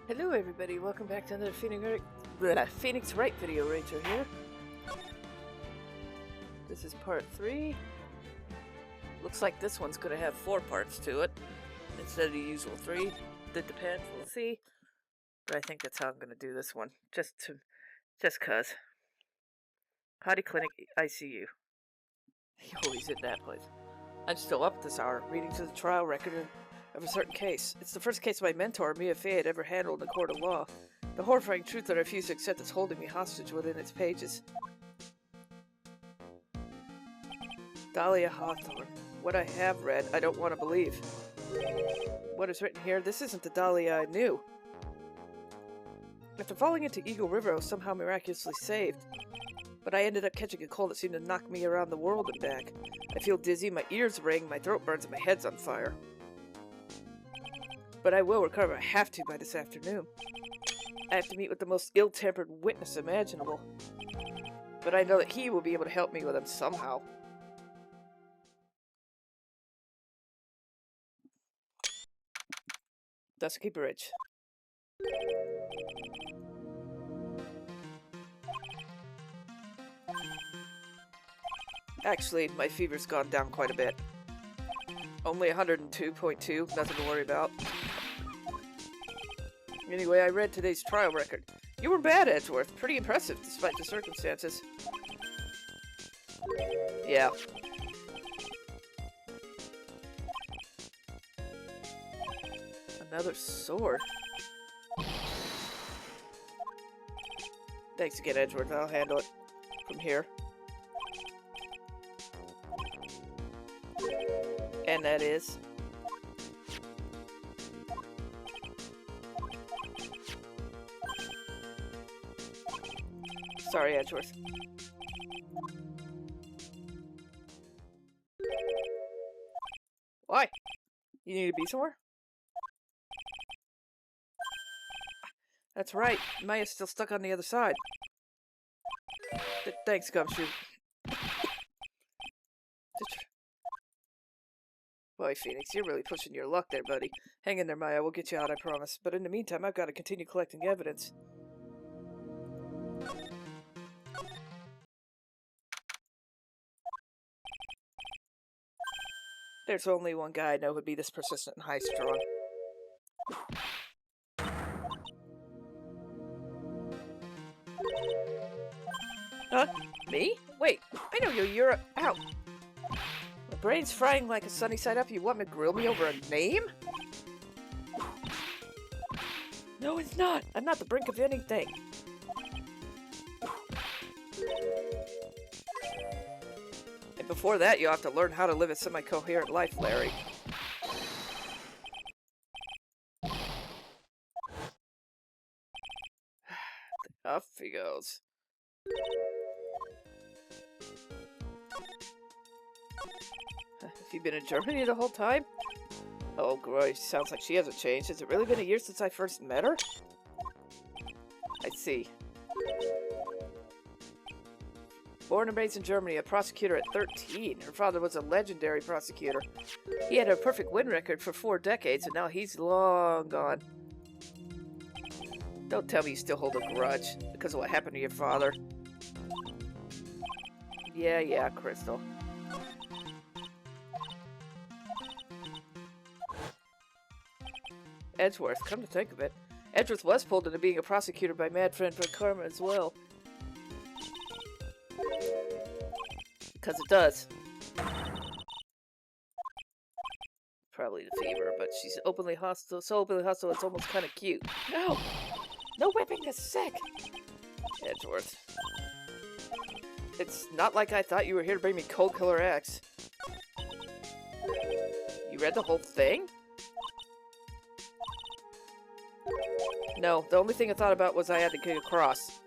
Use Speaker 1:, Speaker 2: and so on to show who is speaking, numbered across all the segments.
Speaker 1: Hello everybody, welcome back to another Phoenix Wright video. Rachel here. This is part 3. Looks like this one's going to have 4 parts to it instead of the usual 3. That depends, we'll see. But I think that's how I'm going to do this one. Just cuz. Potty Clinic ICU. He always in that place. I'm still up at this hour, reading through the trial record of a certain case. It's the first case my mentor, Mia Fey, had ever handled in a court of law. The horrifying truth that I refuse to accept is holding me hostage within its pages. Dahlia Hawthorne. What I have read, I don't want to believe. What is written here, this isn't the Dahlia I knew. After falling into Eagle River, I was somehow miraculously saved. But I ended up catching a cold that seemed to knock me around the world and back. I feel dizzy, my ears ring, my throat burns, and my head's on fire. But I will recover. I have to by this afternoon. I have to meet with the most ill-tempered witness imaginable. But I know that he will be able to help me with him somehow. Dusky Bridge. Actually, my fever's gone down quite a bit. Only 102.2, nothing to worry about. Anyway, I read today's trial record. You were bad, Edgeworth. Pretty impressive, despite the circumstances. Yeah. Another sword. Thanks again, Edgeworth. I'll handle it from here. And that is... Sorry, Edgeworth. Why? You need to be somewhere? That's right. Maya's still stuck on the other side. Thanks, Gumshoe. Boy, Phoenix, you're really pushing your luck there, buddy. Hang in there, Maya. We'll get you out, I promise. But in the meantime, I've got to continue collecting evidence. There's only one guy I know who'd be this persistent and high-strung. Huh? Me? Wait, I know you. You're out. My brain's frying like a sunny side up. You want me to grill me over a name? No, it's not. I'm not the brink of anything. And before that, you have to learn how to live a semi-coherent life, Larry. Off he goes. Have you been in Germany the whole time? Oh, gross. Sounds like she hasn't changed. Has it really been a year since I first met her? I see. Born and raised in Germany, a prosecutor at 13. Her father was a legendary prosecutor. He had a perfect win record for 4 decades, and now he's long gone. Don't tell me you still hold a grudge because of what happened to your father. Yeah, Crystal. Edgeworth, come to think of it. Edgeworth was pulled into being a prosecutor by mad friend Fred Karma as well. Because it does. Probably the fever, but she's openly hostile, so openly hostile it's almost kind of cute. No! No whipping is sick! Edgeworth. It's not like I thought you were here to bring me Cold Killer X. You read the whole thing? No, the only thing I thought about was I had to get across.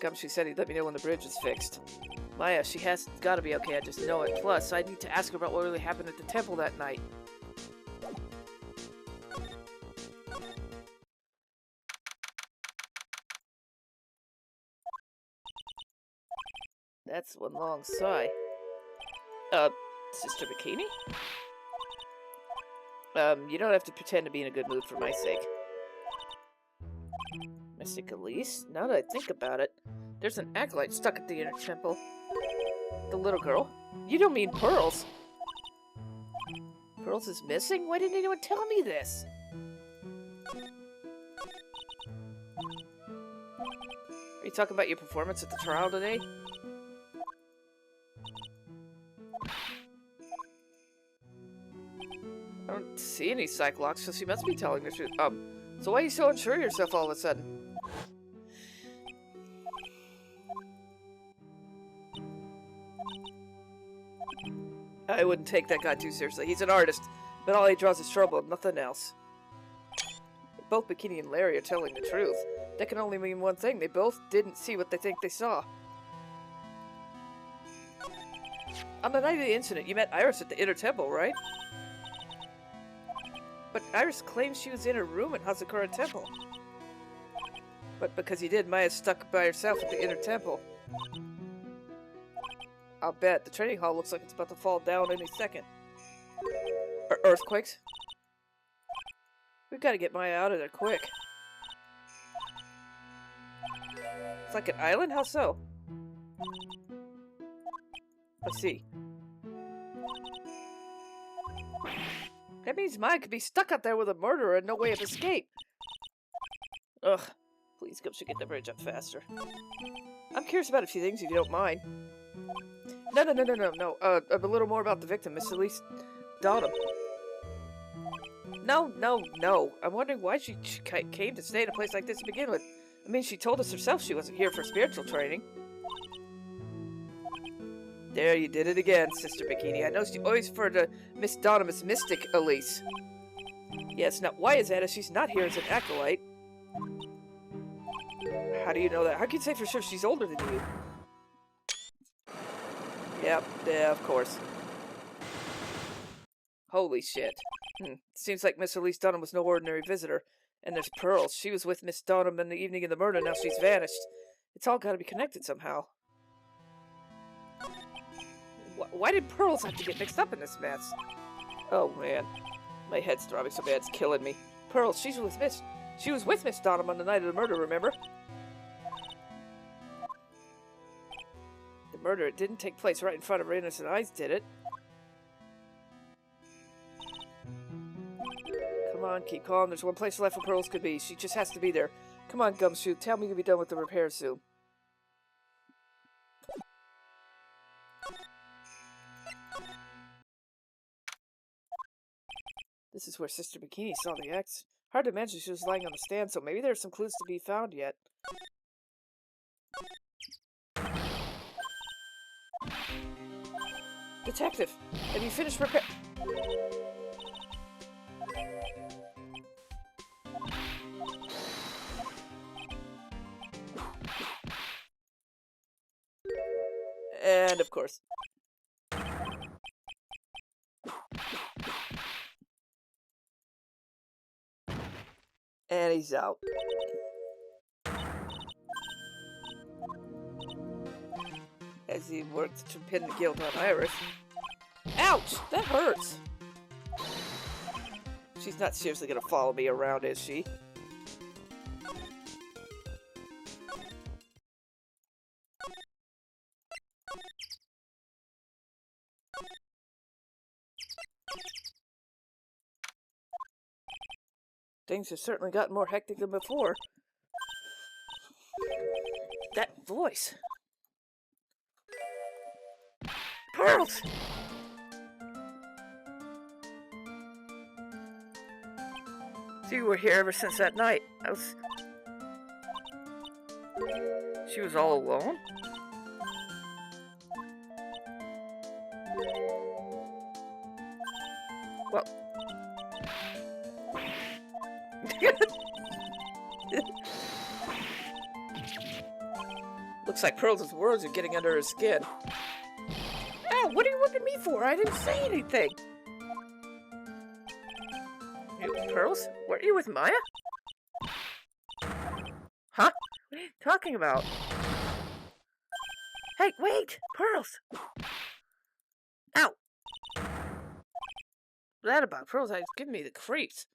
Speaker 1: Gumshoe said he'd let me know when the bridge is fixed. Maya, she has gotta be okay, I just know it. Plus, I need to ask her about what really happened at the temple that night. That's one long sigh. Sister Bikini? You don't have to pretend to be in a good mood for my sake. fantastic, Elise. Now that I think about it, there's an acolyte stuck at the inner temple. The little girl? You don't mean Pearls? Pearls is missing? Why didn't anyone tell me this? Are you talking about your performance at the trial today? I don't see any Cyclops, so she must be telling the truth. So why are you so unsure of yourself all of a sudden? I wouldn't take that guy too seriously. He's an artist, but all he draws is trouble, nothing else. Both Bikini and Larry are telling the truth. That can only mean one thing. They both didn't see what they think they saw. On the night of the incident, you met Iris at the inner temple, right? But Iris claims she was in her room at Hazakura Temple. But because you did, Maya's stuck by herself at the inner temple. I'll bet. The training hall looks like it's about to fall down any second. Earthquakes? We've got to get Maya out of there quick. It's like an island? How so? I see. That means Maya could be stuck up there with a murderer and no way of escape. Ugh. Please, Gup should get the bridge up faster. I'm curious about a few things if you don't mind. No. A little more about the victim, Miss Elise Donham. No. I'm wondering why she came to stay in a place like this to begin with. I mean, she told us herself she wasn't here for spiritual training. There, you did it again, Sister Bikini. I know she always referred to Miss Donham as Mystic Elise. Yes, now, why is that if she's not here as an acolyte? How do you know that? How can you say for sure she's older than you? Yep, yeah, of course. Holy shit. Seems like Miss Elise Donham was no ordinary visitor. And there's Pearls. She was with Miss Donham in the evening of the murder, now she's vanished. It's all gotta be connected somehow. Why did Pearls have to get mixed up in this mess? Oh man. My head's throbbing so bad it's killing me. Pearls, she was with Miss Donham on the night of the murder, remember? The murder, it didn't take place right in front of her innocent eyes, did it? Come on, keep calm. There's one place left where Pearls could be. She just has to be there. Come on, Gumshoe. Tell me you'll be done with the repairs soon. This is where Sister Bikini saw the X. Hard to imagine she was lying on the stand, so maybe there's some clues to be found yet. Detective, have you finished repair? And of course. And he's out. As he works to pin the guilt on Iris. Ouch! That hurts! She's not seriously gonna follow me around, is she? Things have certainly gotten more hectic than before. That voice. Pearls! So you were here ever since that night. She was all alone? Well... Looks like Pearls' words are getting under her skin. Ow, what are you whipping me for? I didn't say anything. Pearls? Weren't you with Maya? Huh? What are you talking about? Hey, wait! Pearls! Ow! That about Pearls, it's giving me the creeps.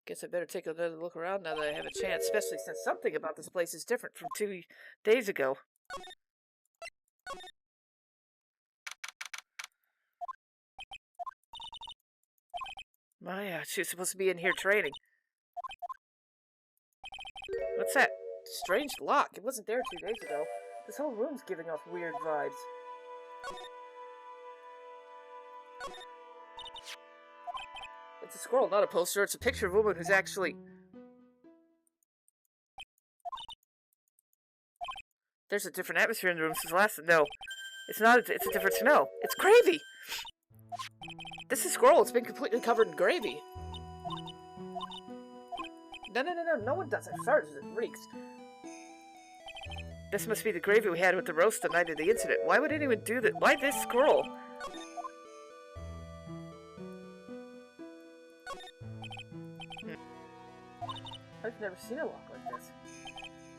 Speaker 1: Guess I better take another look around now that I have a chance, especially since something about this place is different from 2 days ago. Maya, she was supposed to be in here training. What's that? Strange lock. It wasn't there 2 days ago. This whole room's giving off weird vibes. It's a scroll, not a poster. It's a picture of a woman who's actually... There's a different atmosphere in the room since last... No. It's not. It's a different smell. It's gravy! This is scroll. It's been completely covered in gravy. No. No one does it first. It reeks. This must be the gravy we had with the roast the night of the incident. Why would anyone do that? Why this scroll? I've never seen a lock like this.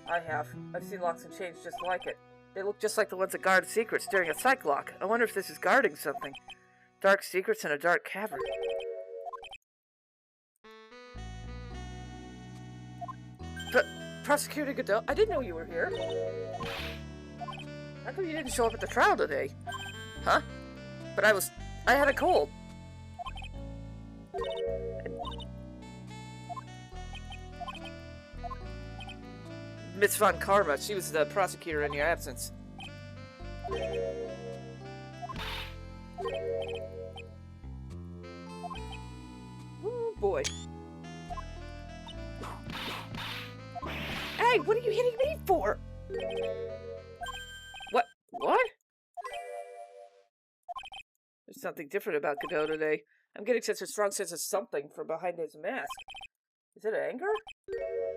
Speaker 1: I have. I've seen locks and chains just like it. They look just like the ones that guard secrets during a psych lock. I wonder if this is guarding something. Dark secrets in a dark cavern. Prosecutor Godot, I didn't know you were here. How come you didn't show up at the trial today? Huh? But I had a cold. Miss Von Karma, she was the prosecutor in your absence. Oh boy. Hey, what are you hitting me for? What? There's something different about Godot today. I'm getting such a strong sense of something from behind his mask. Is it anger?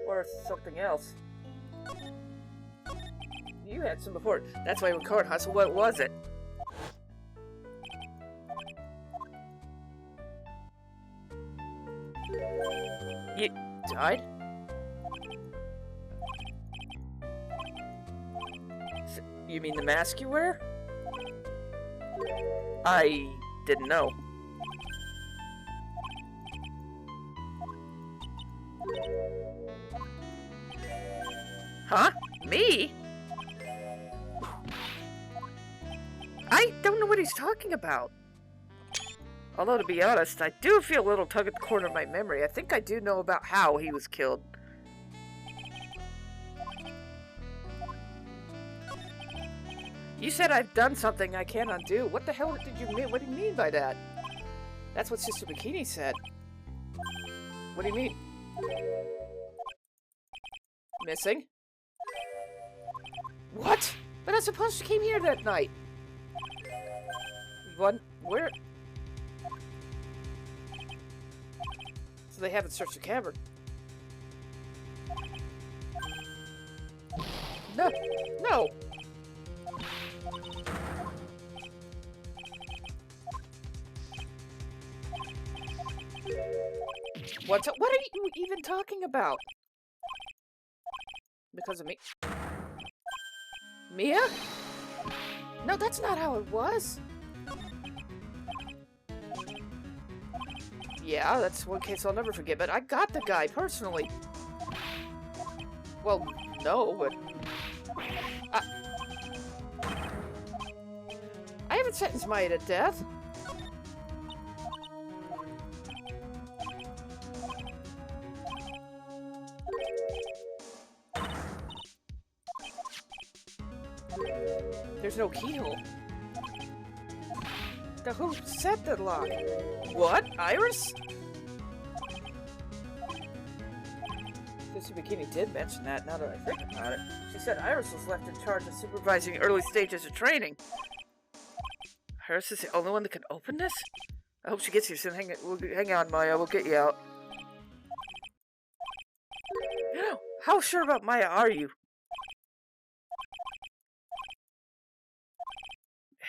Speaker 1: Or something else? You had some before. That's why we're court, huh? So what was it? You died? You mean the mask you wear? I didn't know. Huh? Me? I don't know what he's talking about. Although, to be honest, I do feel a little tug at the corner of my memory. I think I do know about how he was killed. You said I've done something I can't undo. What the hell did you mean? What do you mean by that? That's what Sister Bikini said. What do you mean? Missing? What? But I suppose she came here that night. Where? So they haven't searched the cavern. No. What are you even talking about? Because of me? Mia? No, that's not how it was. Yeah, that's one case I'll never forget, but I got the guy personally. Well, no, but... I haven't sentenced Maya to death. There's no keyhole. Who set the lock? What? Iris? Sister Bikini did mention that, now that I think about it. She said Iris was left in charge of supervising early stages of training. Iris is the only one that can open this? I hope she gets here soon. Hang on, Maya. We'll get you out. How sure about Maya are you?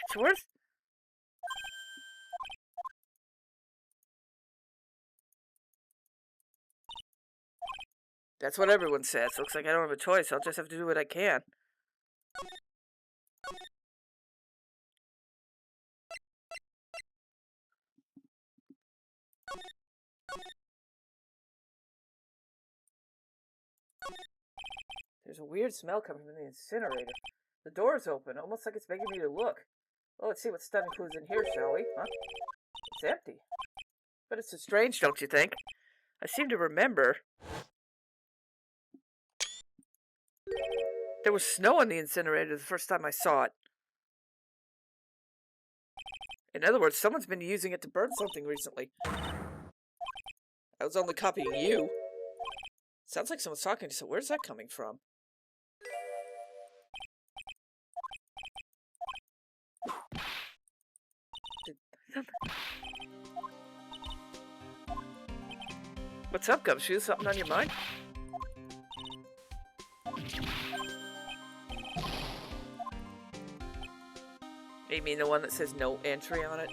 Speaker 1: Edgeworth? That's what everyone says. Looks like I don't have a choice. I'll just have to do what I can. There's a weird smell coming from the incinerator. The door's open, almost like it's begging me to look. Well, let's see what stunning clues in here, shall we? Huh? It's empty. But it's strange, don't you think? I seem to remember there was snow in the incinerator the first time I saw it. In other words, someone's been using it to burn something recently. I was only copying you. Sounds like someone's talking to someone. Where's that coming from? What's up, Gumshoe? Something on your mind? You mean the one that says no entry on it?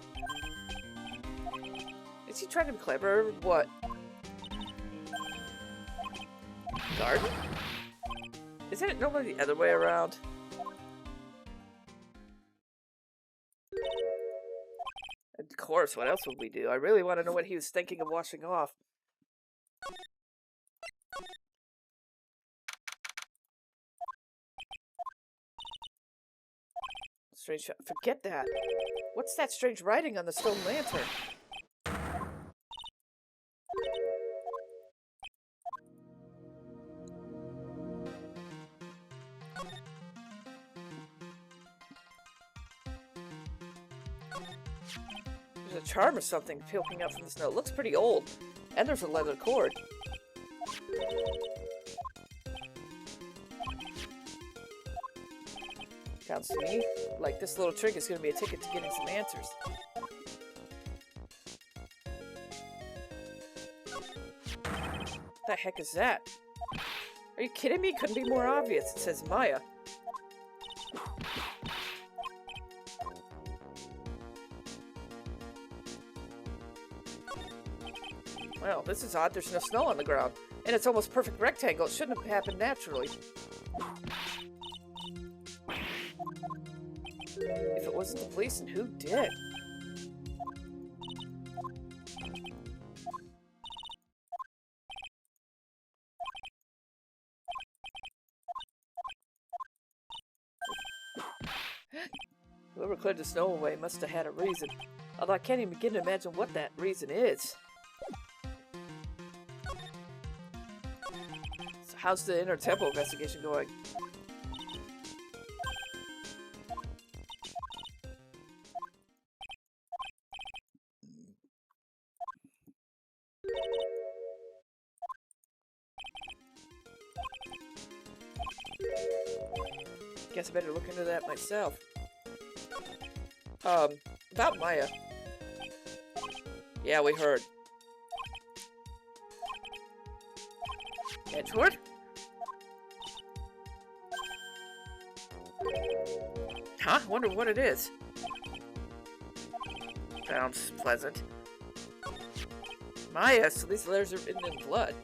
Speaker 1: Is he trying to be clever or what? Garden? Isn't it normally the other way around? Of course, what else would we do? I really want to know what he was thinking of washing off. Strange shot. Forget that. What's that strange writing on the stone lantern? There's a charm or something poking out from the snow. It looks pretty old. And there's a leather cord. Sounds to me like this little trick is going to be a ticket to getting some answers. What the heck is that? Are you kidding me? It couldn't be more obvious. It says Maya. Well, this is odd. There's no snow on the ground. And it's almost perfect rectangle. It shouldn't have happened naturally. If it wasn't the police, then who did? Whoever cleared the snow away must have had a reason. Although I can't even begin to imagine what that reason is. So how's the inner temple investigation going? Guess I better look into that myself. About Maya. Yeah, we heard. Edgewood? Huh? Wonder what it is. Sounds pleasant. Maya, so these letters are written in blood.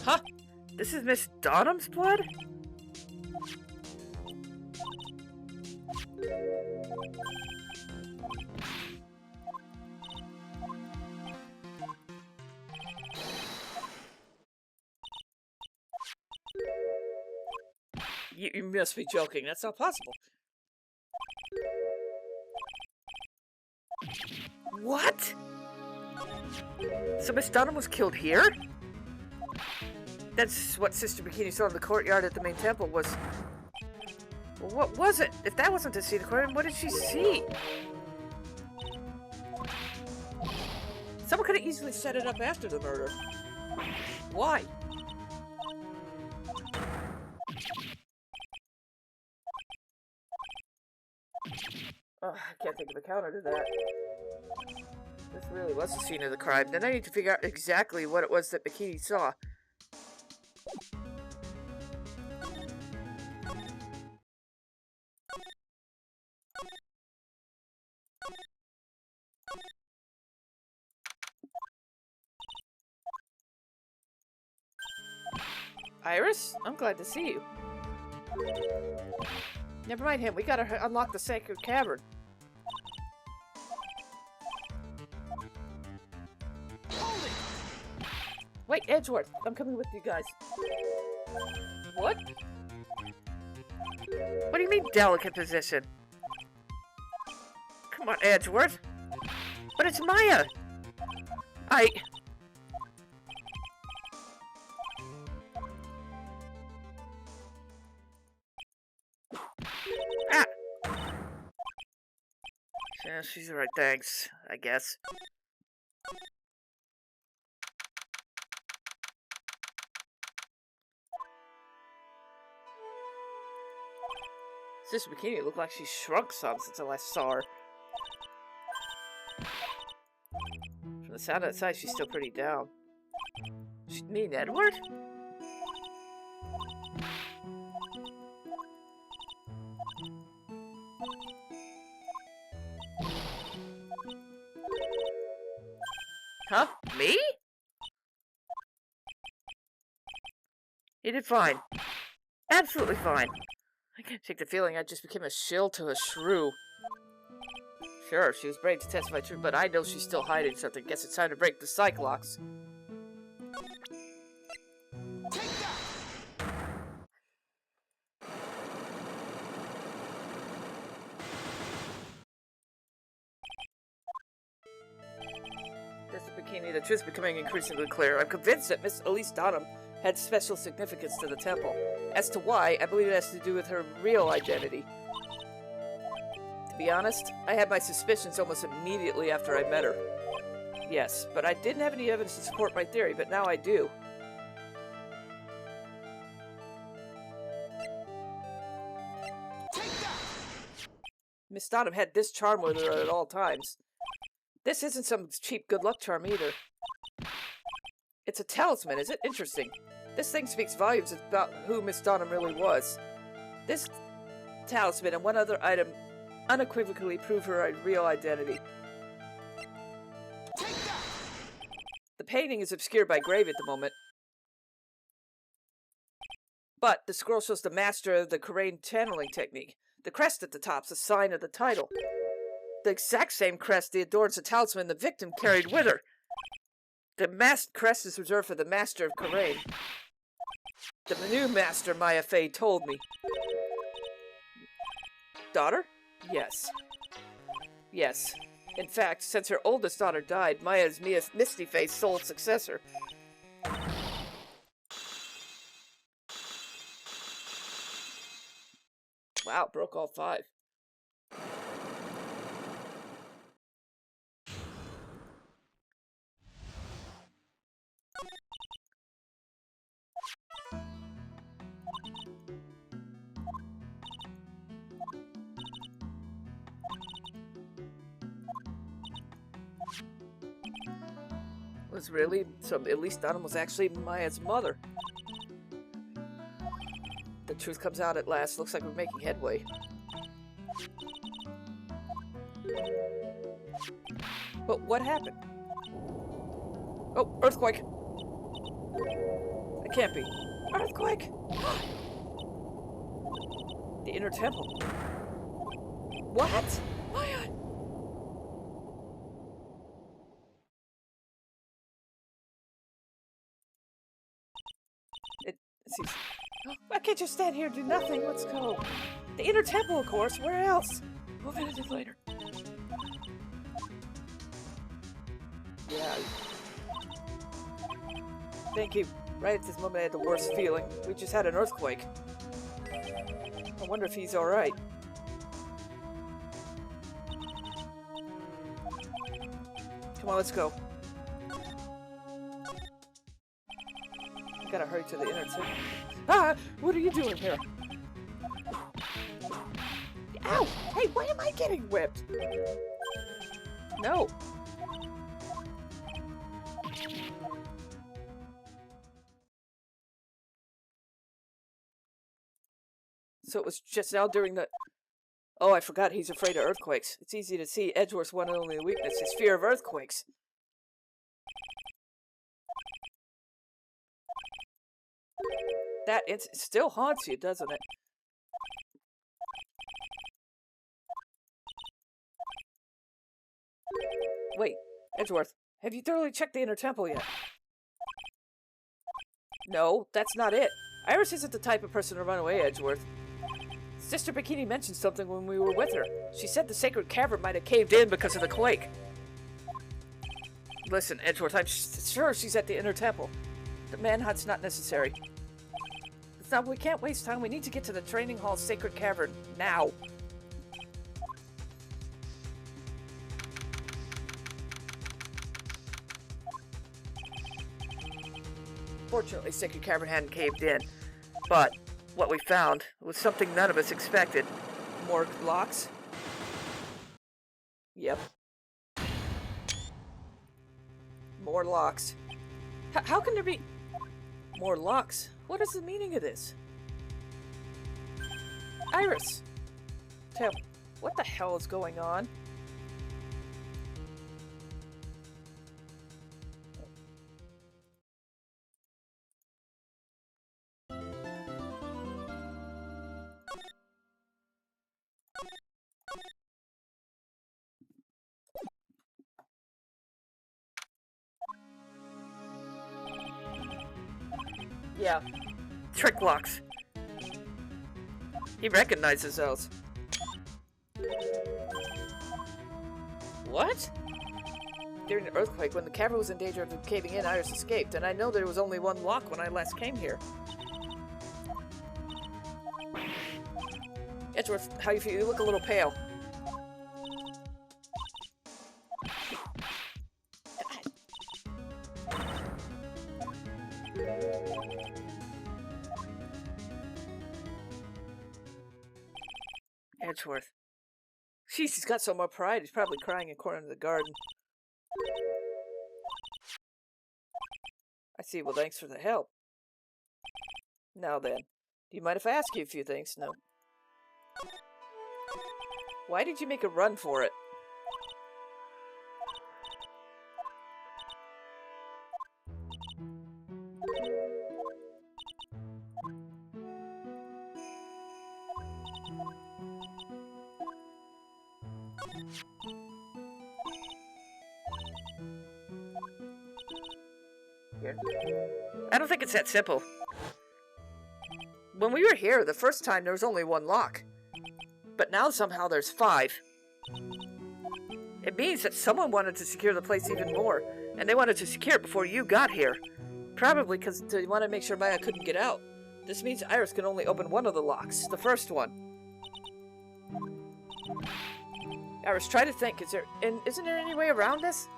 Speaker 1: Huh? This is Miss Donham's blood? You must be joking. That's not possible. What? So Miss Dunham was killed here? That's what Sister Bikini saw in the courtyard at the main temple was... Well, what was it? If that wasn't to see the courtyard, what did she see? Someone could have easily set it up after the murder. Why? Oh, I can't think of a counter to that. This really was the scene of the crime. Then I need to figure out exactly what it was that Bikini saw. Iris? I'm glad to see you. Never mind him. We gotta unlock the sacred cavern. Wait, Edgeworth. I'm coming with you guys. What? What do you mean, delicate position? Come on, Edgeworth. But it's Maya! Ah! Yeah, she's alright, thanks, I guess. This bikini looked like she shrunk some since I last saw her. From the sound outside, she's still pretty down. She mean Edward? Huh? Me? You did fine. Absolutely fine. I can't take the feeling I just became a shill to a shrew. Sure, she was brave to testify true, but I know she's still hiding something. Guess it's time to break the cyclocks. That's the bikini. The truth's becoming increasingly clear. I'm convinced that Miss Elise Donham had special significance to the temple. As to why, I believe it has to do with her real identity. To be honest, I had my suspicions almost immediately after I met her. Yes, but I didn't have any evidence to support my theory, but now I do. Miss Donham had this charm with her at all times. This isn't some cheap good luck charm either. It's a talisman, is it? Interesting. This thing speaks volumes about who Miss Donham really was. This talisman and one other item unequivocally prove her real identity. The painting is obscured by grave at the moment. But the scroll shows the master of the Karain channeling technique. The crest at the top's a sign of the title. The exact same crest that adorns the talisman the victim carried with her. The masked crest is reserved for the master of Karain. The new master, Maya Fey told me. Daughter? Yes. Yes. In fact, since her oldest daughter died, Maya is Misty Fey's sole successor. Wow, broke all 5. Was really, so Elise Donham was actually Maya's mother. The truth comes out at last. Looks like we're making headway. But what happened? Oh, earthquake! It can't be. Earthquake! The inner temple. What? Maya! It seems... I can't just stand here and do nothing. Let's go. The inner temple, of course. Where else? We'll visit it later. Yeah. Thank you. Right at this moment I had the worst feeling. We just had an earthquake. I wonder if he's alright. Come on, let's go. I gotta hurry to the inner temple. Ah! What are you doing here? Ow! Hey, why am I getting whipped? No. So it was just now during the... Oh, I forgot he's afraid of earthquakes. It's easy to see Edgeworth's one and only weakness, his fear of earthquakes. That it still haunts you, doesn't it? Wait, Edgeworth, have you thoroughly checked the inner temple yet? No, that's not it. Iris isn't the type of person to run away, Edgeworth. Sister Bikini mentioned something when we were with her. She said the sacred cavern might have caved in because of the quake. Listen, Edgeworth, I'm sure she's at the inner temple. The manhunt's not necessary. Now, we can't waste time. We need to get to the training hall's sacred cavern now. Fortunately, sacred cavern hadn't caved in, but what we found was something none of us expected. More locks? Yep. More locks. How can there be more locks? What is the meaning of this? Iris! Tell me, what the hell is going on? Yeah. Trick locks. He recognizes those. What? During the earthquake, when the cavern was in danger of caving in, Iris escaped, and I know there was only one lock when I last came here. Edgeworth, how you feel? You look a little pale. Edgeworth. Jeez, he's got so much pride, he's probably crying in a corner of the garden. I see. Well, thanks for the help. Now then, do you mind if I ask you a few things? No. Why did you make a run for it? I don't think it's that simple. When we were here the first time, there was only one lock. But now somehow there's 5. It means that someone wanted to secure the place even more, and they wanted to secure it before you got here. Probably because they wanted to make sure Maya couldn't get out. This means Iris can only open one of the locks, the first one. Iris, try to think. Isn't there any way around this?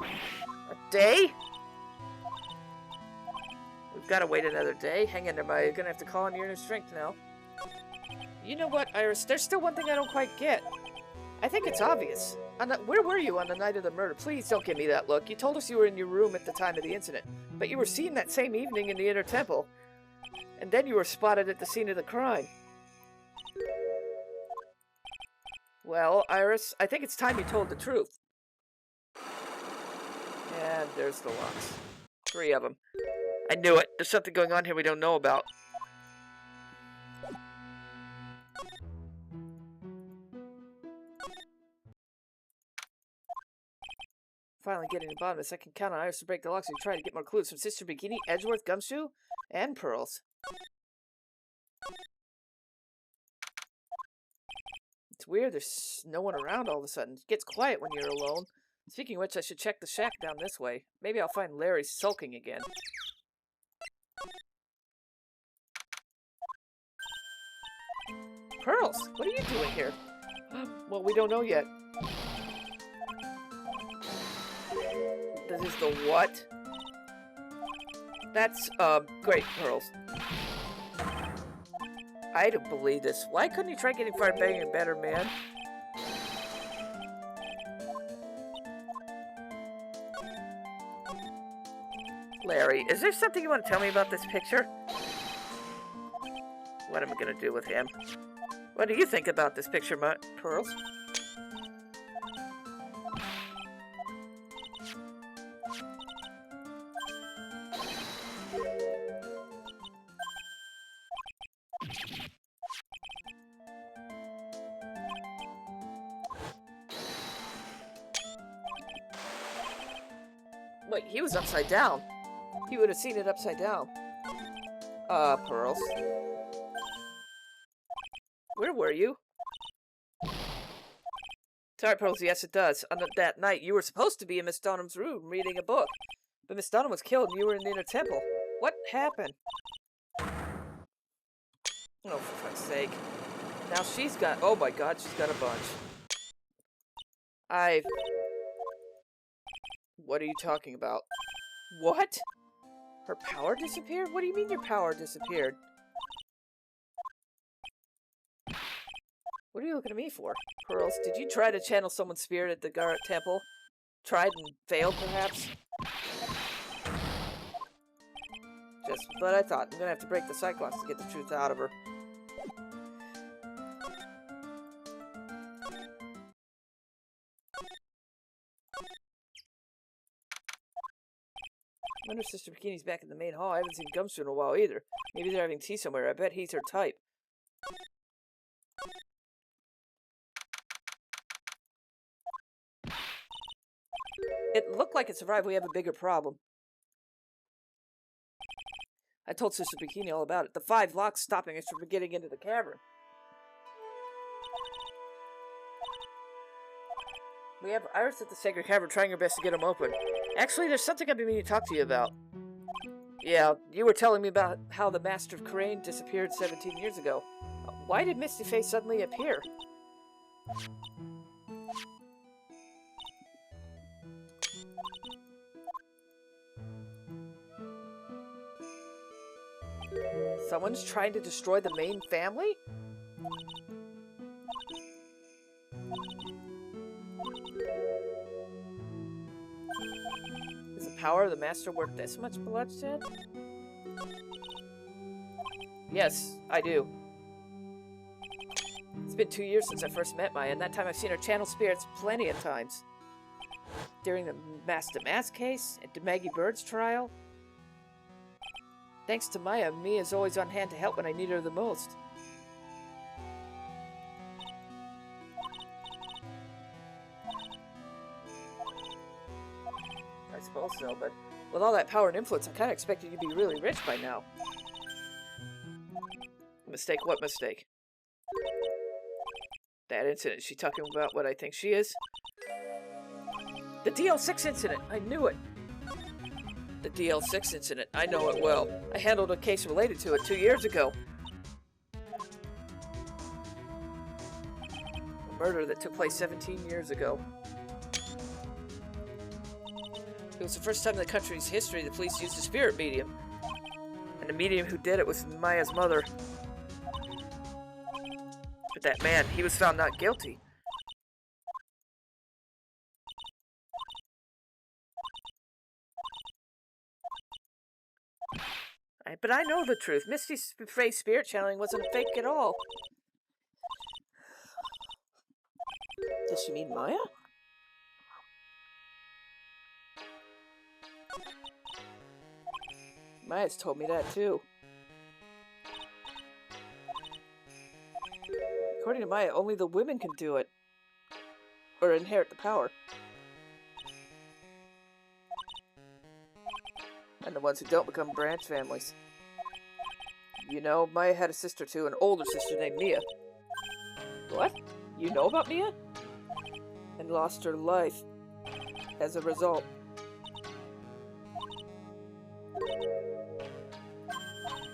Speaker 1: A day? We've got to wait another day. Hang in there, Maya. You're gonna have to call on your inner strength now. You know what, Iris? There's still one thing I don't quite get. I think it's obvious. Where were you on the night of the murder? Please don't give me that look. You told us you were in your room at the time of the incident, but you were seen that same evening in the inner temple. And then you were spotted at the scene of the crime. Well, Iris, I think it's time you told the truth. And there's the locks. 3 of them. I knew it. There's something going on here we don't know about. Finally getting to the bottom of this, I can count on Iris to break the locks and try to get more clues from Sister Bikini, Edgeworth, Gumshoe, and Pearls. It's weird, there's no one around all of a sudden. It gets quiet when you're alone. Speaking of which, I should check the shack down this way. Maybe I'll find Larry sulking again. Pearls, what are you doing here? Well, we don't know yet. This is the what? That's, great, Pearls. I don't believe this. Why couldn't you try getting far bigger and better, man? Larry, is there something you want to tell me about this picture? What am I going to do with him? What do you think about this picture, Pearls? Wait, he was upside down. He would have seen it upside down. Pearls. Where were you? Sorry, Pearls, yes it does. On that night, you were supposed to be in Miss Dunham's room reading a book. But Miss Dunham was killed and you were in the inner temple. What happened? Oh, for fuck's sake. Now she's got... Oh my god, she's got a bunch. What are you talking about? What? Her power disappeared? What do you mean your power disappeared? What are you looking at me for? Pearls, did you try to channel someone's spirit at the Garrett Temple? Tried and failed, perhaps? Just what I thought. I'm gonna have to break the Cyclops to get the truth out of her. I wonder if Sister Bikini's back in the main hall. I haven't seen Gumshoe in a while either. Maybe they're having tea somewhere. I bet he's her type. It looked like it survived. We have a bigger problem. I told Sister Bikini all about it. The 5 locks stopping us from getting into the cavern. We have Iris at the Sacred Cavern trying her best to get them open. Actually, there's something I've been meaning to talk to you about. Yeah, you were telling me about how the Master of Crane disappeared 17 years ago. Why did Misty Face suddenly appear? Someone's trying to destroy the main family? Is the power of the Master worth this much bloodshed? Yes, I do. It's been 2 years since I first met Maya, and that time I've seen her channel spirits plenty of times. During the Master Mask case, and to Maggie Bird's trial. Thanks to Maya, Mia's always on hand to help when I need her the most. I suppose so, but with all that power and influence, I kind of expected you to be really rich by now. Mistake? What mistake? That incident. Is she talking about what I think she is? The DL6 incident! I knew it! The DL6 incident. I know it well. I handled a case related to it 2 years ago. A murder that took place 17 years ago. It was the first time in the country's history the police used a spirit medium. And the medium who did it was Maya's mother. But that man, he was found not guilty. But I know the truth. Misty's Face spirit channeling wasn't fake at all. Does she mean Maya? Maya's told me that too. According to Maya, only the women can do it. Or inherit the power. And the ones who don't become branch families. You know, Maya had a sister too, an older sister named Mia. What? You know about Mia? And lost her life as a result.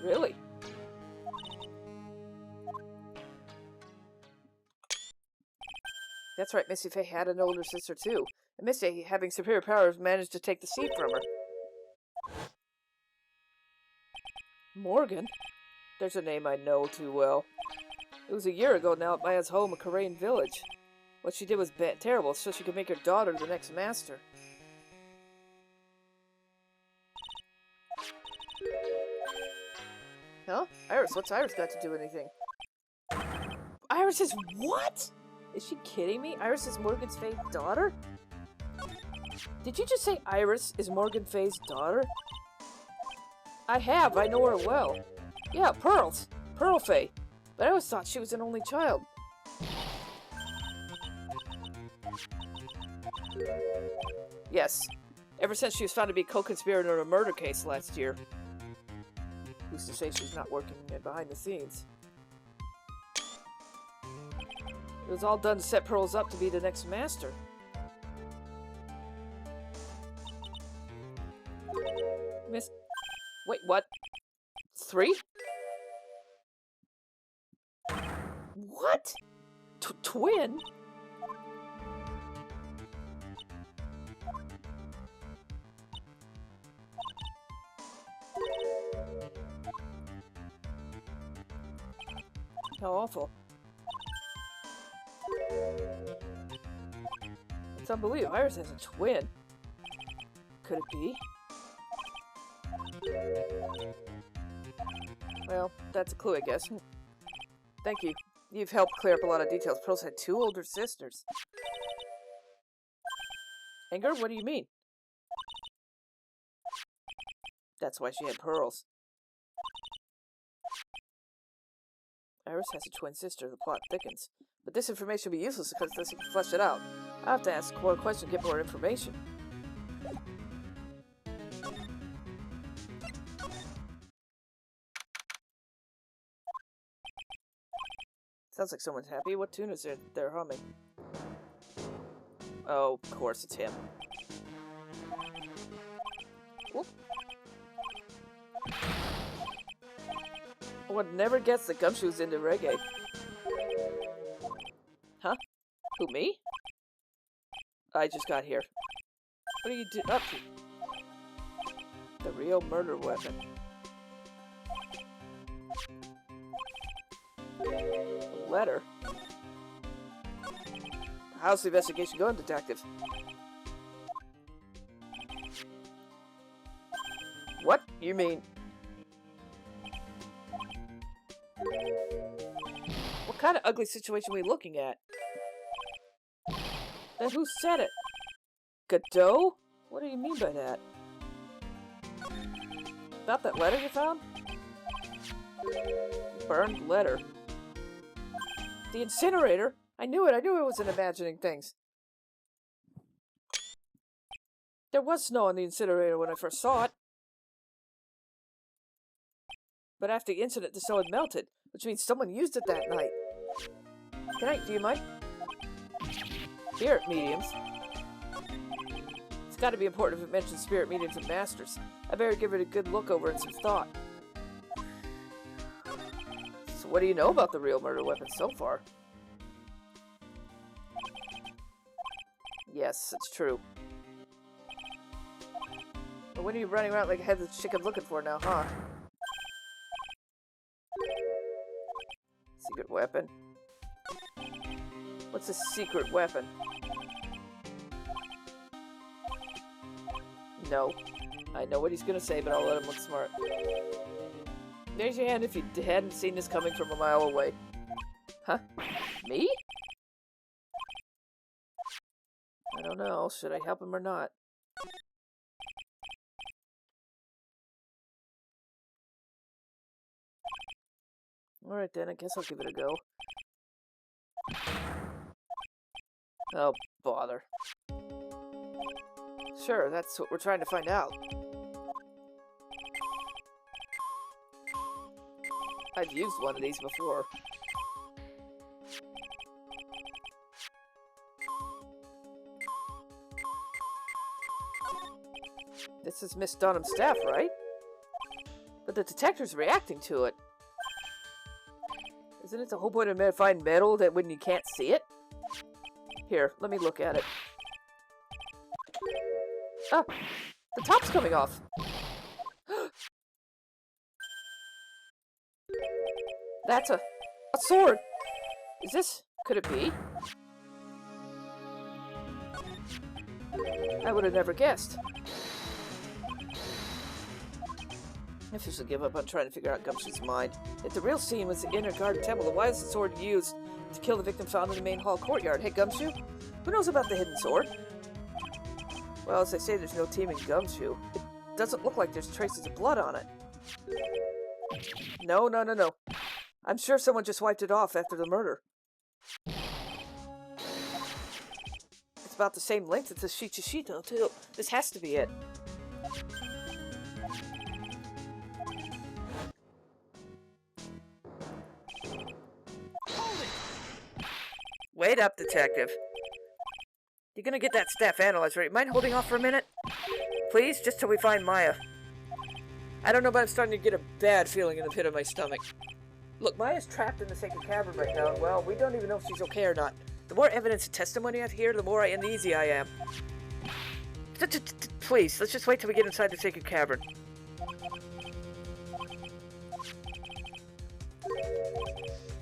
Speaker 1: Really? That's right, Missy Faye had an older sister too. And Missy, having superior powers, managed to take the seed from her. Morgan? There's a name I know too well. It was a year ago now at Maya's home in Karain Village. What she did was terrible, so she could make her daughter the next master. Huh? Iris, what's Iris got to do with anything? Iris is what? Is she kidding me? Iris is Morgan Faye's daughter? Did you just say Iris is Morgan Faye's daughter? I have. I know her well. Yeah, Pearls. Pearl Faye. But I always thought she was an only child. Yes. Ever since she was found to be a co-conspirator in a murder case last year. Who's to say she's not working behind the scenes? It was all done to set Pearls up to be the next master. Miss... Wait, what? 3? What? Twin? How awful. It's unbelievable. Iris has a twin. Could it be? Well, that's a clue, I guess. Thank you. You've helped clear up a lot of details. Pearls had 2 older sisters. Anger? What do you mean? That's why she had pearls. Iris has a twin sister. The plot thickens. But this information will be useless because unless you can flesh it out. I have to ask more questions to get more information. Sounds like someone's happy. What tune is they're humming? Oh, of course it's him. Whoop. One never gets the Gumshoe's into reggae. Huh? Who, me? I just got here. What are you up to? The real murder weapon. A letter? How's the investigation going, detective? What? You mean... What kind of ugly situation are we looking at? Then who said it? Godot? What do you mean by that? About that letter you found? Burned letter. The incinerator? I knew it wasn't imagining things. There was snow on the incinerator when I first saw it. But after the incident, the snow had melted, which means someone used it that night. Good night, do you mind? Spirit mediums? It's gotta be important if it mentions spirit mediums and masters. I better give it a good look over and some thought. So what do you know about the real murder weapon so far? Yes, it's true. But what are you running around like a headless chicken looking for now, huh? Secret weapon. What's a secret weapon? No. I know what he's gonna say, but I'll let him look smart. Raise your hand if you hadn't seen this coming from a mile away. Huh? Me? I don't know. Should I help him or not? Alright then, I guess I'll give it a go. Oh, bother. Sure, that's what we're trying to find out. I've used one of these before. This is Miss Dunham's staff, right? But the detector's reacting to it. Isn't it the whole point of finding metal that when you can't see it? Here, let me look at it. Ah! The top's coming off! That's a sword! Is this... could it be? I would have never guessed. I officially give up on trying to figure out Gumshoe's mind. If the real scene was the inner garden temple, then why was the sword used to kill the victim found in the main hall courtyard? Hey, Gumshoe? Who knows about the hidden sword? Well, as I say, there's no team in Gumshoe. It doesn't look like there's traces of blood on it. No. I'm sure someone just wiped it off after the murder. It's It's about the same length as the Shichishito, too. This has to be it. Wait up, detective. You're gonna get that staff analyzed, right? Mind holding off for a minute? Please, just till we find Maya. I don't know, but I'm starting to get a bad feeling in the pit of my stomach. Look, Maya's trapped in the sacred cavern right now, and well, we don't even know if she's okay or not. The more evidence and testimony I hear, the more uneasy I am. Please, let's just wait till we get inside the sacred cavern.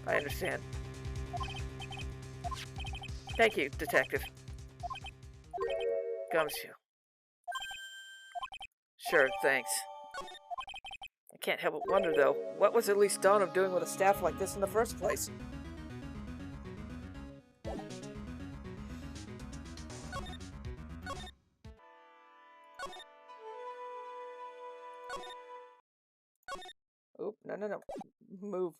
Speaker 1: I understand. Thank you, detective. Gumshoe. Sure, thanks. I can't help but wonder, though, what was at least Dawn of doing with a staff like this in the first place? Oop, no. Move.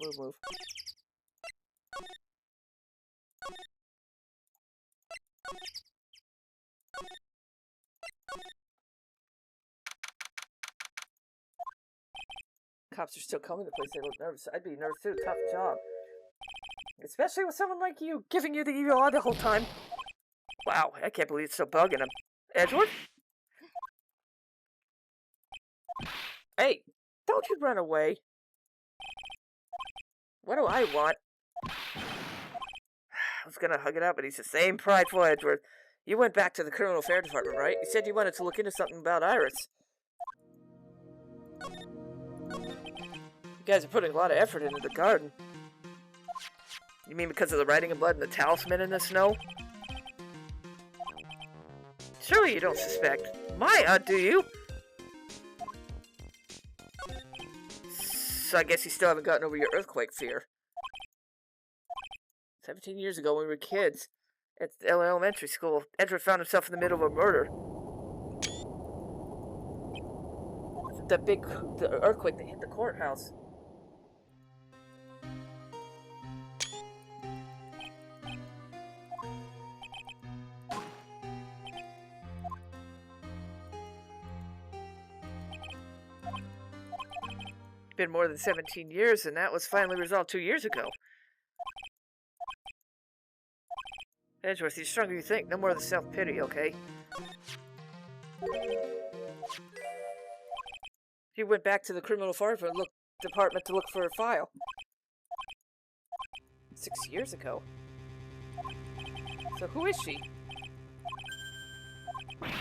Speaker 1: Cops are still coming to the place. They look nervous. I'd be nervous too. Tough job. Especially with someone like you giving you the evil eye the whole time. Wow, I can't believe it's so bugging him. Edward? Hey, don't you run away. What do I want? I was gonna hug it out, but he's the same prideful Edward. You went back to the criminal affairs department, right? You said you wanted to look into something about Iris. You guys are putting a lot of effort into the garden. You mean because of the writing in blood and the talisman in the snow? Surely you don't suspect Maya, do you? So I guess you still haven't gotten over your earthquake fear. 17 years ago when we were kids at elementary school, Edward found himself in the middle of a murder. The earthquake that hit the courthouse. Been more than 17 years, and that was finally resolved 2 years ago. Edgeworth, you're stronger than you think. No more of the self-pity, okay? You went back to the criminal enforcement department to look for a file. 6 years ago. So who is she?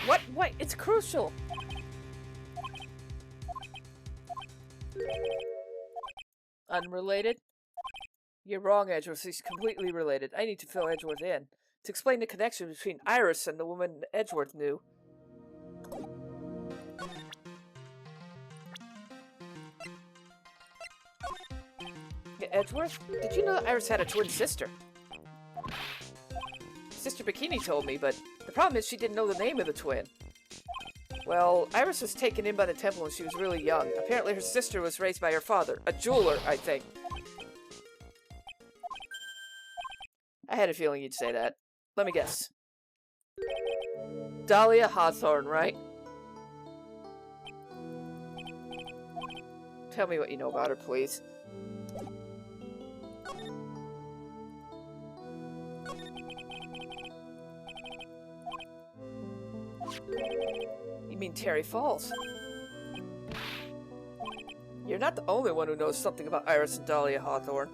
Speaker 1: What? Wait, it's crucial! Unrelated? You're wrong, Edgeworth. She's completely related. I need to fill Edgeworth in. To explain the connection between Iris and the woman Edgeworth knew. Edgeworth? Did you know that Iris had a twin sister? Sister Bikini told me, but the problem is she didn't know the name of the twin. Well, Iris was taken in by the temple when she was really young. Apparently her sister was raised by her father, a jeweler, I think. I had a feeling you'd say that. Let me guess. Dahlia Hawthorne, right? Tell me what you know about her, please. You mean Terry Falls? You're not the only one who knows something about Iris and Dahlia Hawthorne.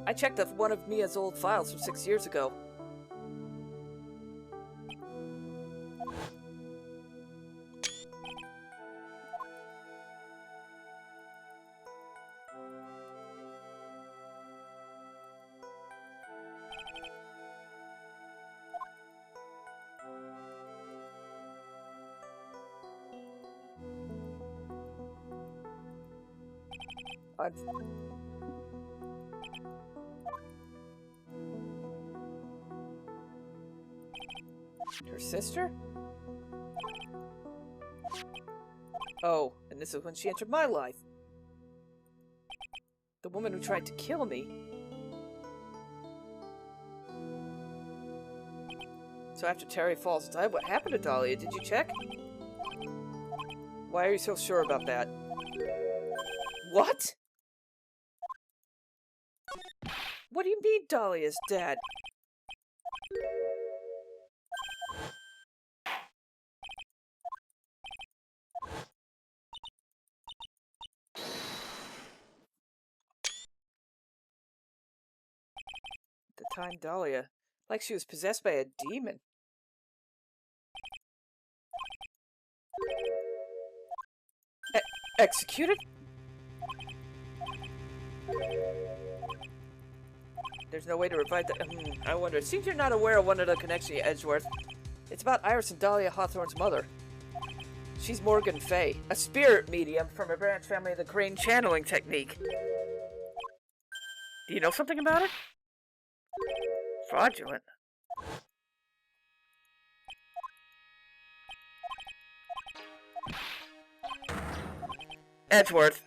Speaker 1: I checked up one of Mia's old files from 6 years ago. Her sister? Oh, and this is when she entered my life. The woman who tried to kill me. So after Terry Falls died, what happened to Dahlia? Did you check? Why are you so sure about that? What? What do you mean Dahlia's dead? At the time, Dahlia, like she was possessed by a demon. Executed? There's no way to revive the... I wonder. It seems you're not aware of one of the connections, Edgeworth. It's about Iris and Dahlia Hawthorne's mother. She's Morgan Fay, a spirit medium from a branch family of the Crane channeling technique. Do you know something about it? Fraudulent. Edgeworth.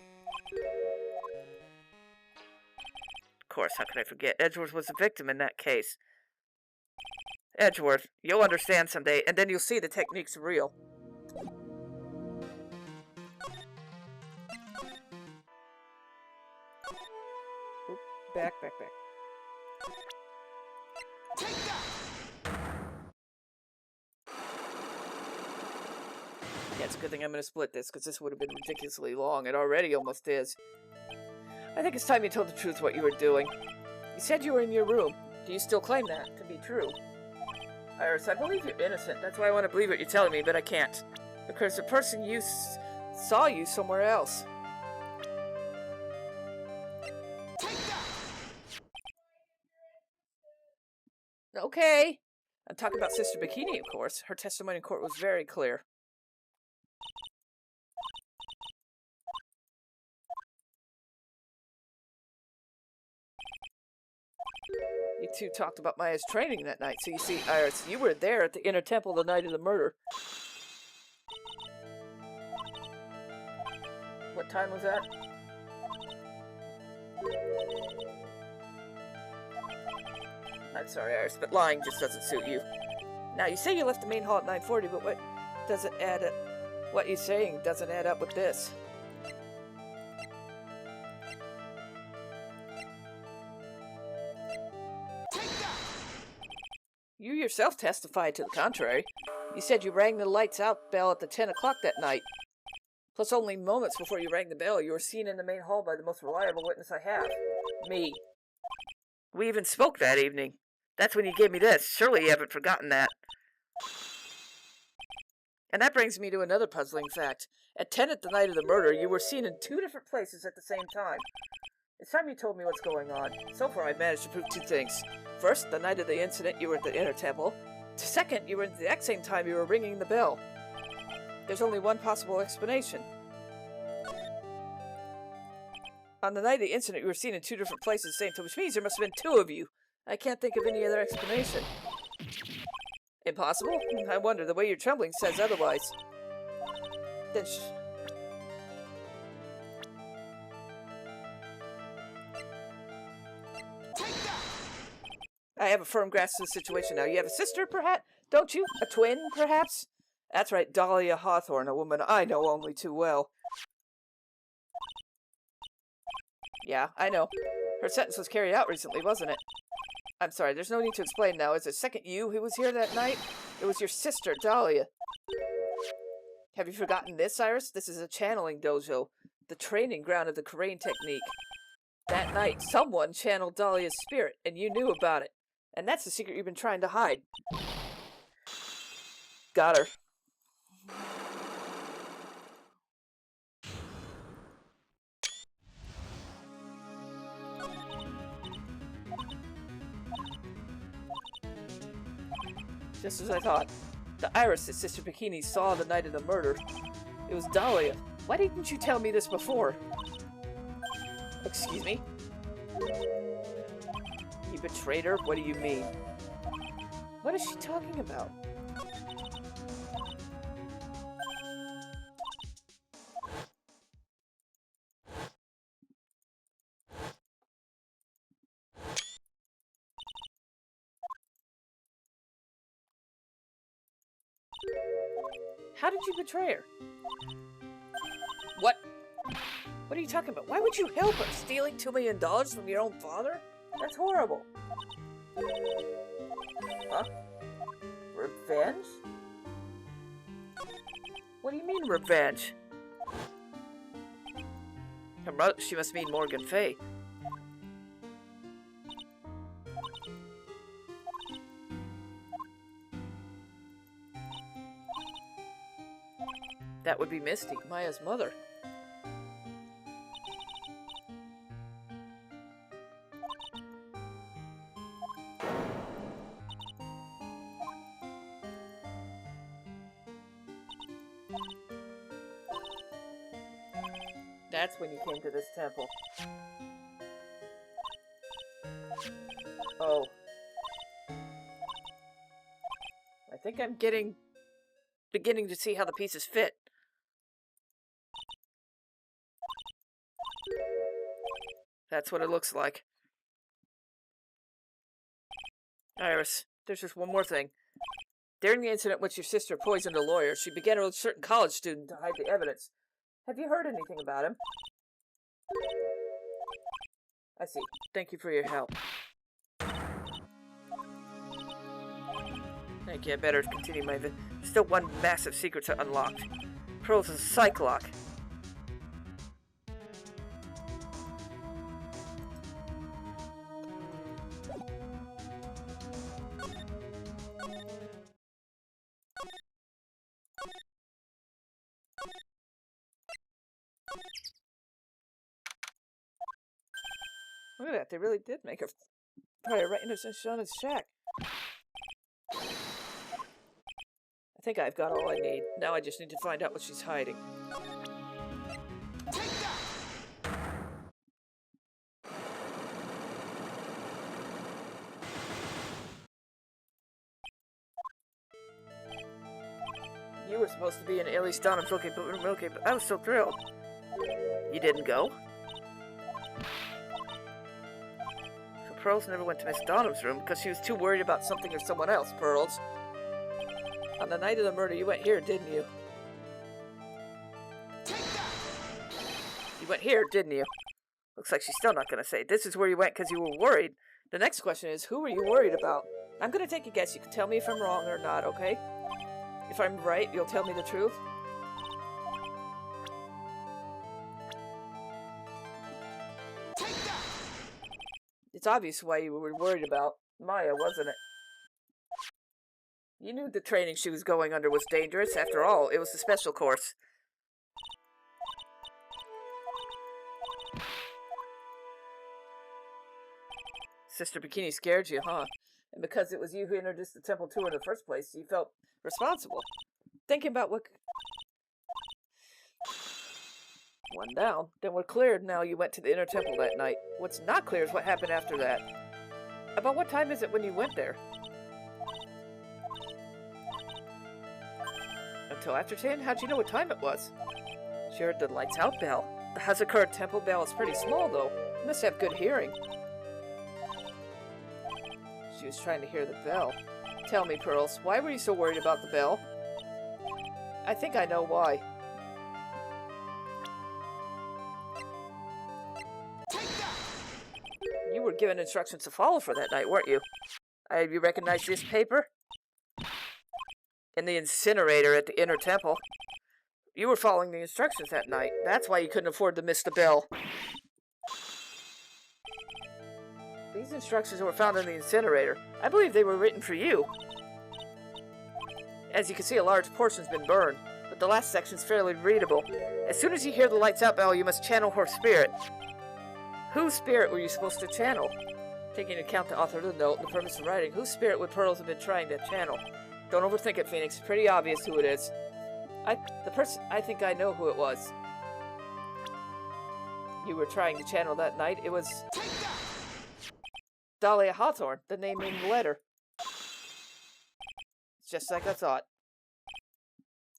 Speaker 1: Of course, how could I forget? Edgeworth was a victim in that case. Edgeworth, you'll understand someday, and then you'll see the technique's real. Oop, back.
Speaker 2: Take that!
Speaker 1: Yeah, it's a good thing I'm going to split this, because this would have been ridiculously long. It already almost is. I think it's time you told the truth what you were doing. You said you were in your room. Do you still claim that to be true? Iris, I believe you're innocent. That's why I want to believe what you're telling me, but I can't. Because the person you saw you somewhere else.
Speaker 2: Take that!
Speaker 1: Okay. I'm talking about Sister Bikini, of course. Her testimony in court was very clear. You two talked about Maya's training that night, so you see, Iris, you were there at the Inner Temple the night of the murder. What time was that? I'm sorry, Iris, but lying just doesn't suit you. Now, you say you left the main hall at 9:40, but what doesn't add up? What you're saying doesn't add up with this. You yourself testified to the contrary. You said you rang the lights out bell at the 10 o'clock that night. Plus, only moments before you rang the bell, you were seen in the main hall by the most reliable witness I have. Me. We even spoke that evening. That's when you gave me this. Surely you haven't forgotten that. And that brings me to another puzzling fact. At 10 at the night of the murder, you were seen in 2 different places at the same time. It's time you told me what's going on. So far, I've managed to prove 2 things. First, the night of the incident, you were at the Inner Temple. Second, you were at the exact same time you were ringing the bell. There's only one possible explanation. On the night of the incident, you were seen in 2 different places at the same time, which means there must have been 2 of you. I can't think of any other explanation. Impossible? I wonder, the way you're trembling says otherwise. Then I have a firm grasp of the situation now. You have a sister, perhaps? Don't you? A twin, perhaps? That's right, Dahlia Hawthorne, a woman I know only too well. Yeah, I know. Her sentence was carried out recently, wasn't it? I'm sorry, there's no need to explain now. Is it second you who was here that night? It was your sister, Dahlia. Have you forgotten this, Iris? This is a channeling dojo, the training ground of the Crane technique. That night, someone channeled Dahlia's spirit, and you knew about it. And that's the secret you've been trying to hide. Got her. Just as I thought. The Iris that Sister Bikini saw the night of the murder. It was Dahlia. Why didn't you tell me this before? Excuse me? You betrayed her? What do you mean? What is she talking about? How did you betray her? What? What are you talking about? Why would you help her? Stealing $2 million from your own father? That's horrible. Huh? Revenge? What do you mean, revenge? Her mother, she must mean Morgan Fay. That would be Misty, Maya's mother. That's when you came to this temple. Oh. I think I'm beginning to see how the pieces fit. That's what it looks like. Iris, there's just one more thing. During the incident in which your sister poisoned a lawyer, she began with a certain college student to hide the evidence. Have you heard anything about him? I see. Thank you for your help. Thank you. I better continue my Still one massive secret to unlock. Pearl's a psych lock. Look at that. They really did make her fire right into Shauna's shack. I think I've got all I need. Now I just need to find out what she's hiding. You were supposed to be in Ellie Stonham's but I was so thrilled. You didn't go? So Pearls never went to Miss Donham's room because she was too worried about something or someone else, Pearls. On the night of the murder, you went here, didn't you? You went here, didn't you? Looks like she's still not going to say. This is where you went because you were worried. The next question is, who were you worried about? I'm going to take a guess. You can tell me if I'm wrong or not, okay? If I'm right, you'll tell me the truth? It's obvious why you were worried about Maya, wasn't it? You knew the training she was going under was dangerous. After all, it was a special course. Sister Bikini scared you, huh? And because it was you who introduced the temple to her in the first place, you felt responsible. Thinking about what... One down. Then we're cleared now you went to the inner temple that night. What's not clear is what happened after that. About what time is it when you went there? Until after 10? How'd you know what time it was? She heard the lights out bell. The Hazakura temple bell is pretty small, though. You must have good hearing. She was trying to hear the bell. Tell me, Pearls, why were you so worried about the bell? I think I know why. You were given instructions to follow for that night, weren't you? You recognize this paper? In the incinerator at the inner temple. You were following the instructions that night. That's why you couldn't afford to miss the bell. These instructions were found in the incinerator. I believe they were written for you. As you can see, a large portion's been burned, but the last section's fairly readable. As soon as you hear the lights out bell, you must channel her spirit. Whose spirit were you supposed to channel? Taking into account the author of the note and the purpose of writing, whose spirit would Pearls have been trying to channel? Don't overthink it, Phoenix. It's pretty obvious who it is. I think I know who it was. You were trying to channel that night. It was... Dahlia Hawthorne, the name in the letter. It's just like I thought.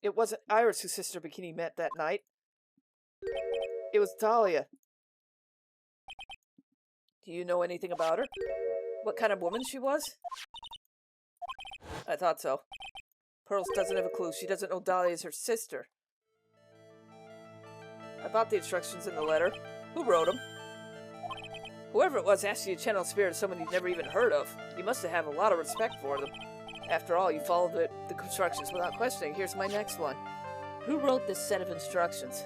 Speaker 1: It wasn't Iris whose Sister Bikini met that night. It was Dahlia. Do you know anything about her? What kind of woman she was? I thought so. Pearls doesn't have a clue. She doesn't know Dahlia is her sister. I bought the instructions in the letter. Who wrote them? Whoever it was asked you to channel spirit of someone you'd never even heard of. You must have a lot of respect for them. After all, you followed the instructions without questioning. Here's my next one. Who wrote this set of instructions?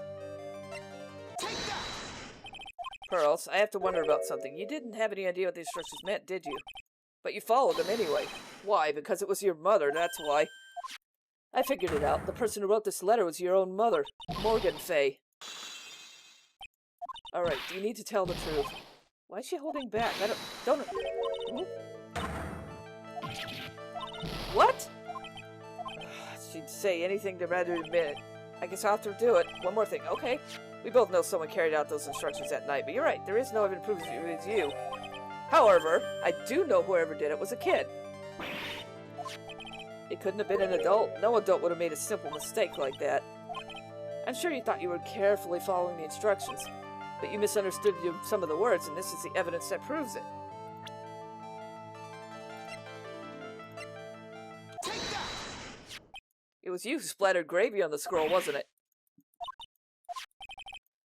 Speaker 1: Pearls, I have to wonder about something. You didn't have any idea what the instructions meant, did you? But you followed them anyway. Why? Because it was your mother, that's why. I figured it out. The person who wrote this letter was your own mother, Morgan Fay. Alright, do you need to tell the truth? Why is she holding back? I don't... What? She'd say anything to rather admit it. I guess I'll have to do it. One more thing. Okay. We both know someone carried out those instructions that night, but you're right. There is no evidence proof it was you. However, I do know whoever did it was a kid. It couldn't have been an adult. No adult would have made a simple mistake like that. I'm sure you thought you were carefully following the instructions, but you misunderstood some of the words, and this is the evidence that proves it. It was you who splattered gravy on the scroll, wasn't it?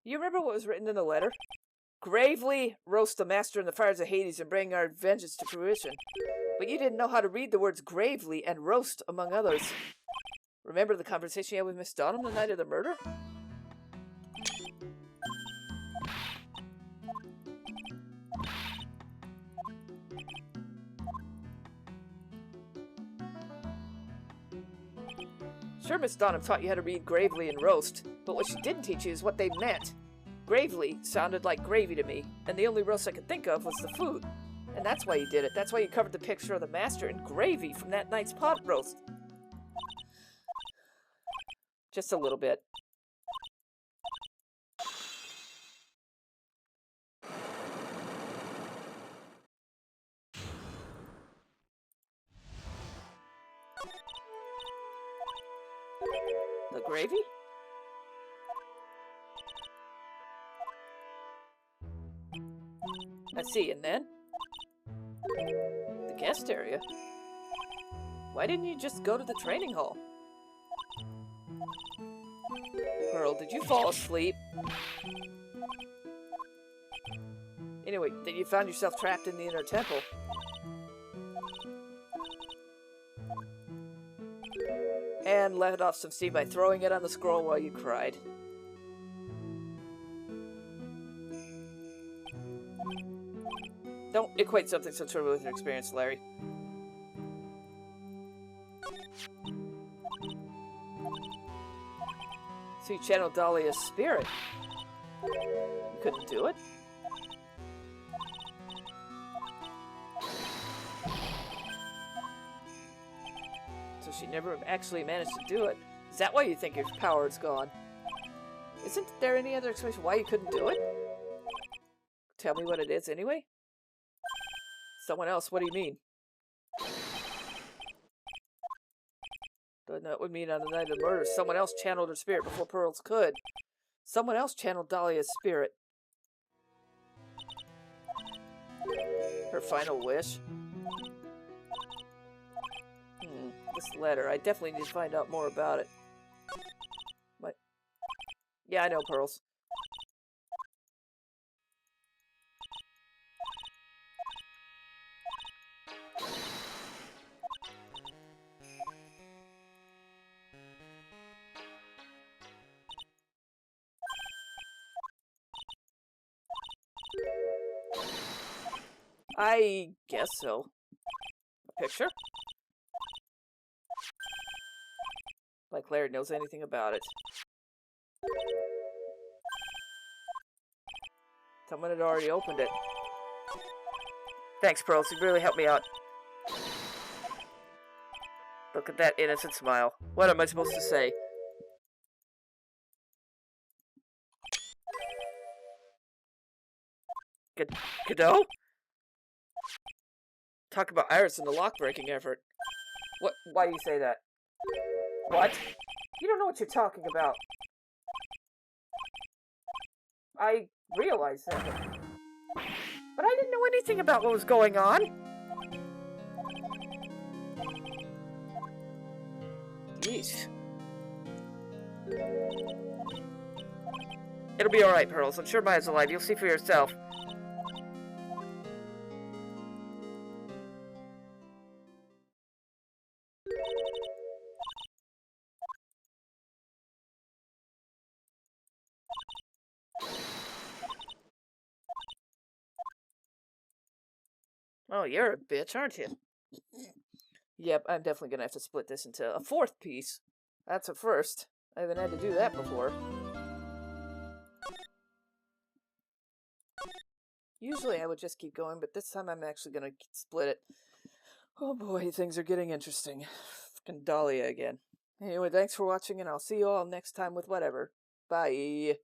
Speaker 1: You remember what was written in the letter? Gravely roast the master in the fires of Hades and bring our vengeance to fruition. But you didn't know how to read the words gravely and roast, among others. Remember the conversation you had with Miss Donham the night of the murder? Sure, Miss Donham taught you how to read gravely and roast, but what she didn't teach you is what they meant. Gravely sounded like gravy to me, and the only roast I could think of was the food. And that's why you did it. That's why you covered the picture of the master in gravy from that night's pot roast. Just a little bit. The gravy? I see, and then? The guest area? Why didn't you just go to the training hall? Pearl, did you fall asleep? Anyway, then you found yourself trapped in the inner temple. And let off some steam by throwing it on the scroll while you cried. Don't equate something so trivial with your experience, Larry. So you channeled Dahlia's spirit. You couldn't do it? So she never actually managed to do it. Is that why you think your power is gone? Isn't there any other explanation why you couldn't do it? Tell me what it is anyway? Someone else, what do you mean? That would mean on the night of the murder, someone else channeled her spirit before Pearls could. Someone else channeled Dahlia's spirit. Her final wish? This letter. I definitely need to find out more about it. What? Yeah, I know, Pearls. I guess so. A picture? Like Larry knows anything about it. Someone had already opened it. Thanks, Pearls. You really helped me out. Look at that innocent smile. What am I supposed to say? Godot? Talk about Iris and the lock-breaking effort. What? Why do you say that? What? You don't know what you're talking about. I realize that. But I didn't know anything about what was going on. Yeesh. It'll be alright, Pearls. I'm sure Maya's alive. You'll see for yourself. Oh, you're a bitch, aren't you? Yep, I'm definitely gonna have to split this into a fourth piece. That's a first. I haven't had to do that before. Usually I would just keep going, but this time I'm actually gonna split it. Oh boy, things are getting interesting. Fucking Dahlia again. Anyway, thanks for watching, and I'll see you all next time with whatever. Bye.